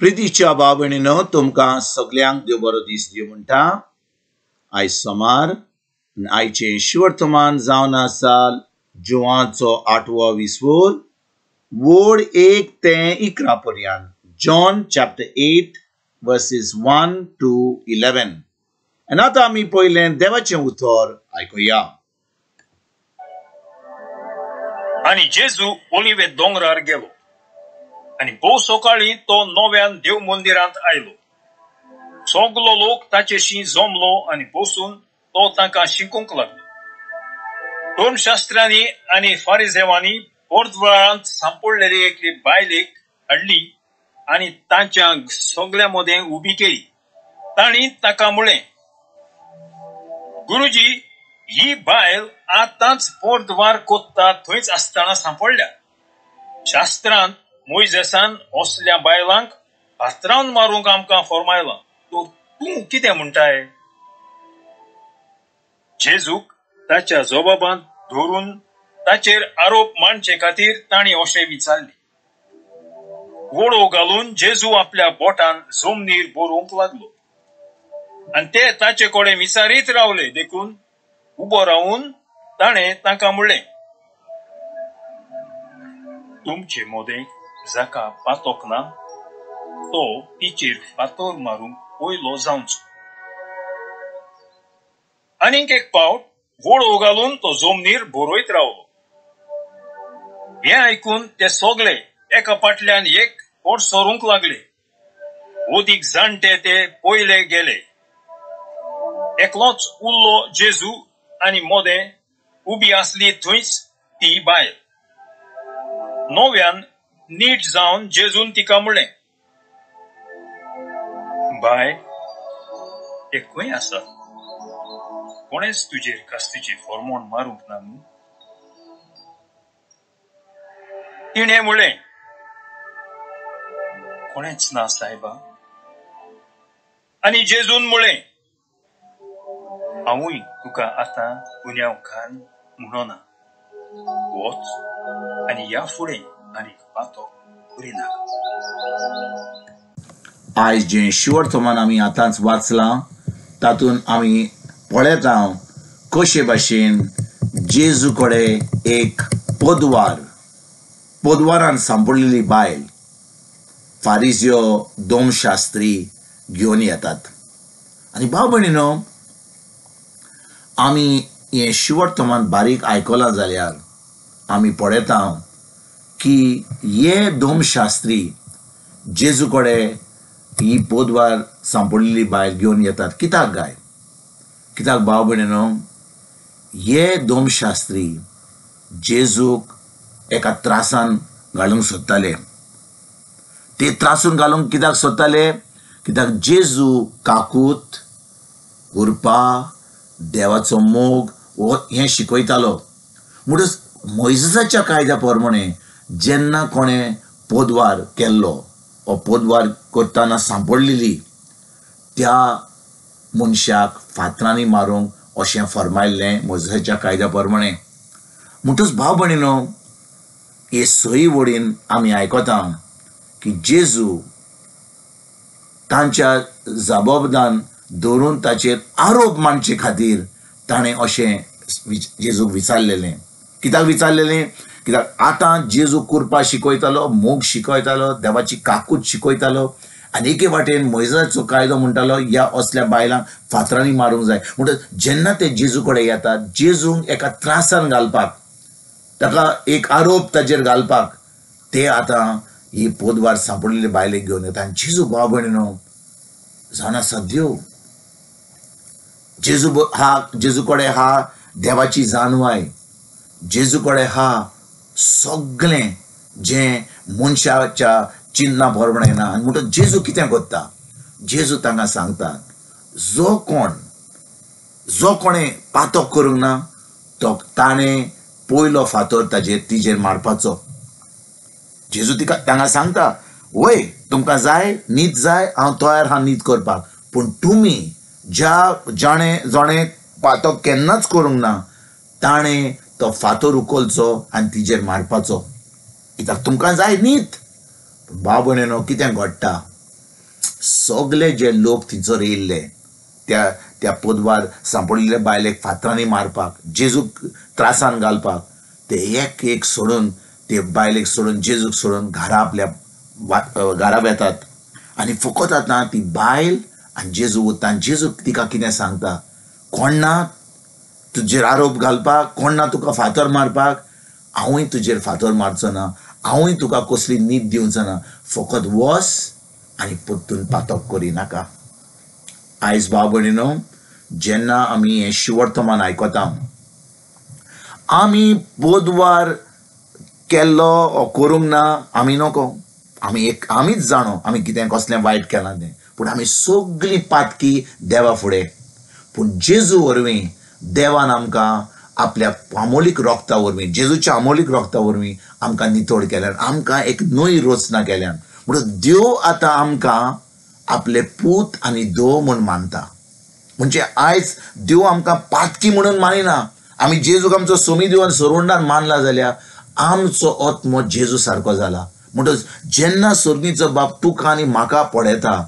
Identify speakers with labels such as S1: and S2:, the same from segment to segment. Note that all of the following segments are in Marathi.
S1: प्रितीच्या भाव भयणीनो, तुमकां सगळ्यांक देव बरो दीस दिवं म्हणटा. आयज सोमार आयचे शिवर्तमान जावन आसा जुवाचो 8वो विसवोर, वोड 1 ते 11 पर्यंत. John chapter 8 verses 1 to 11. आनी आतां आमी पयलें देवाचें उतर आयकुया.
S2: आनी जेजू ओलिवे दोंगरार गेलो आनी भोव सकाळी तो नव्यान देव मंदिरांत आयलो. सगलो लोक ताचेशी जमलो आनी बसून तो तांकां शिकूंक लागलो. दोन शास्त्रांनी आनी फारिसेवांनी पोर्तवारांत सांपडलेली एकली बायलेक हाडली आनी तांच्या सगळ्या मदें उबी केली. तांणी ताका म्हळें, गुरुजी, ही बायल आतांच पोर्तवार कोत्ता थंयच आसतना सांपडल्या. शास्त्रांत मोइजेसान असल्या बायलांक फातरावन मारूंक आमकां फरमायलां. तूं कितें म्हणटाय? जेजूक ताच्या जबाबांत धरून ताचेर आरोप मांडचे खातीर तांणी अशें विचारले. वळो घालून जेजू आपल्या बोटान जमनीर बरोवंक लागलो आनी ते ताचे कडेन विचारीत रावले. देखून उबो रावन ताणें तांकां म्हणलें, तुमचे मदें जाका पातोक ना तो तिचेर फातर मारूंक पयलो जावचो. आनीक एक पावट वळो घालून तो जमनीर बरयत रावलो. हें आयकून ते सगळे एका फाटल्यान एक फट सरूंक लागले. ओदीक जाणटे ते पयले गेले. एकलोच उरलो जेजू आनी मदें उबी आसली थंयच ती बायल. नव्यान नीट जावन जेजून तिका म्हणलें, बाय, ते खंय आसा? कोणेच तुजेर कास्तीचें फर्मोण मारूंक ना न्हू? तिणें म्हणलें, कोणेच ना सायबा. आनी जेजून म्हणलें, हांवूय तुका आतां गुन्यांव घाल म्हणना. वच आनी ह्या फुडें आनीक पातोक करिनाका.
S1: आयज जें शिवर्तमान आमी आतांच वाचलां तातूंत आमी पळयता कशे भाशेन जेजू कडेन एक पोदवारान सांपडलेली बायल फारिजियो धर्मशास्त्री घेवन येतात. आनी भाव भयणीनो, आमी हें शिवर्तमान बारीक आयकलां जाल्यार आमी पळयता की हे धर्मशास्त्री जेजू कडेन ही पोदवार सांपडलेली बायल घेवन येतात. कित्याक गाय? कित्याक भाव भयणीनो, हे धर्मशास्त्री जेजूक एका त्रासान घालूंक सोदताले. ते त्रासून घालूंक कित्याक सोदताले? कित्याक जेजू काकूत, उरपा, देवाचो मोग हें शिकयतालो. म्हणटच मोइजेसाच्या कायद्या प्रमाणे जेन्ना कोणें पोदवार केल्लो वा पोदवार करतना सांपडलेली त्या मनशाक फातरांनी मारूंक अशें फरमायल्लें मोइजेसाच्या कायद्या प्रमाणे. म्हणटच भाव भयणीनो, हे सही वडीन आमी आयकता की जेजू तांच्या जबाबदान धरून ताचेर आरोप मांडचे खातीर ताणें अशें जेजूक विचारलेलें. कित्याक विचारलेलें? कित्याक आतां जेजू कुरपा शिकयतालो, मोग शिकयतालो, देवाची काकूट शिकयतालो आनी एके वाटेन मोइजेसाचो कायदो म्हणटालो ह्या असल्या बायलांक फातरांनी मारूंक जाय. म्हणटच जेन्ना ते जेजू कडेन येतात, जेजूक एका त्रासान घालपाक, ताका एक आरोप ताचेर घालपाक ते आतां ही पोदवार सांपडलेली बायलेक घेवन येता. आनी जेजू भाव भयणीनो जावन आसा देव. जेजू कडेन हा देवाची जाणवाय. जेजू कडेन हा सगळें जें मनशाच्या चिन्ना प्रमाणे ना. आनी म्हणटच जेजू कितें करता? जेजू तांकां सांगता, जो कोणें पातोक करूंक ना तो ताणें पयलो फातर तिचेर मारपाचो. जेजू तांकां सांगता, वय तुमकां जाय न्हीद जाय, हांव तयार आहा न्हीद करपाक, पूण तुमी जोणें पातोक केन्नाच करूंक ना ताणें तो फातर उखलचो आनी तिचेर मारपाचो. कित्याक तुमकां जाय न्हीद. भाव भयणीनो, कितें घडटा? सगळे जे लोक थंयसर येयल्ले त्या पोदवार सांपडिल्ल्या बायलेक फातरांनी मारपाक, जेजूक त्रासान घालपाक, ते एक एक सोडून ते बायलेक सोडून जेजूक सोडून घरा येतात. आनी फकत आतां ती बायल आनी जेजू वता. जेजू तिका कितें सांगता, कोण ना तुजेर आरोप घालपाक, कोण ना तुका फातर मारपाक, हांवूय तुजेर फातर मारचो ना, हांवूय तुका कसली न्हीद दिवचो ना, फकत वच आनी परतून पातक करिनाका. आयज भाव भयणीनो, जेन्ना आमी हें शिवर्तमान आयकता, आमी बोदवार केल्लो ओ करूंक ना आमी नको, आमीच जाणो आमी कितें कसलें वायट केलां तें, पूण आमी सगळीं पातकी देवा फुडें. पूण जेजू वरवीं देवान आमकां आपल्या अमोलीक रोगता वरवीं, जेजूच्या अमोलीक रोगता वरवीं आमकां नितोड केल्यान, आमकां एक नवी रचना केल्यान. म्हणून देव आतां आमकां आपले पूत आनी धोव म्हूण मानता. म्हणजे आयज देव आमकां पातकी म्हणून मानिना. आमी जेजूक आमचो सोमी देवान सरवंडान मानला जाल्यार आमचो आत्मो जेजू सारको जाला. म्हणटच जेन्ना सर्गीचो बाप तुका आनी म्हाका पळयता,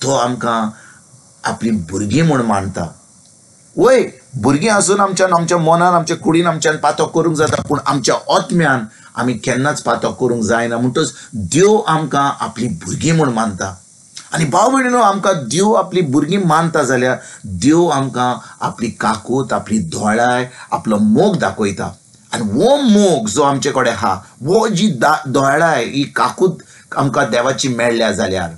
S1: तो आमकां आपली भुरगीं म्हूण मानता. वय भुरगीं आसून आमच्या मनान, आमच्या कुडीन आमच्यान पातक करूंक जाता, पूण आमच्या आत्म्यान आमी केन्नाच पातक करूंक जायना. म्हणटच देव आमकां आपली भुरगीं म्हूण मानता. आनी भाव भयणीनो, आमकां देव आपली भुरगीं मानता जाल्यार देव आमकां आपली काकूट, आपली दोळाय, आपलो मोग दाखयता. आनी वो मोग जो आमचे कडेन आहा, वो जी दोळाय, ही काकूट आमकां देवाची मेळ्ळ्या जाल्यार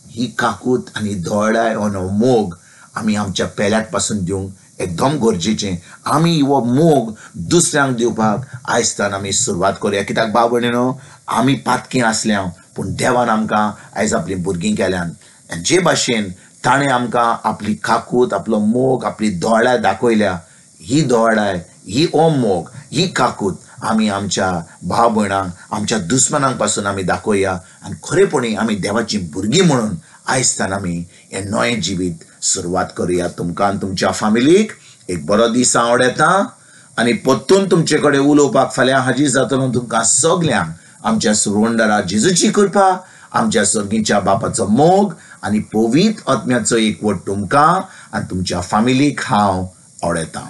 S1: ही काकूट आनी दोळाय हो मोग आमी आमच्या पेल्याक पासून दिवंक एकदम गरजेचें. आमी हो मोग दुसऱ्यांक दिवपाक आयजतान आमी सुरवात करुया. कित्याक भाव भयणीनो, आमी पातकी आसल्या, पूण देवान आमकां आयज आपली भुरगीं केल्यान. जे भाशेन ताणें आमकां आपली काकूट, आपलो मोग, आपली दोळाय दाखयल्या, ही दोळाय, ही हो मोग, ही काकूट आमी आमच्या भाव भयणांक, आमच्या दुस्मनांक पासून आमी दाखोवया. आनी खरेपणी आमी देवाची भुरगीं म्हणून आयजतान आमी हें नवें जिवीत सुरवात करुया. तुमकां आनी तुमच्या फॅमिलीक एक बरो दीस हांव येता. आनी परतून तुमचे कडेन उलोवपाक फाल्यां हाजीर जातलो. तुमकां सगल्यांक आमच्या सुरवंडरा जेजूची कृपा, आमच्या सर्गीच्या बापाचो मोग आनी पवित्र आत्म्याचो एकवट तुमकां आनी तुमच्या फॅमिलीक हांव आवडटा.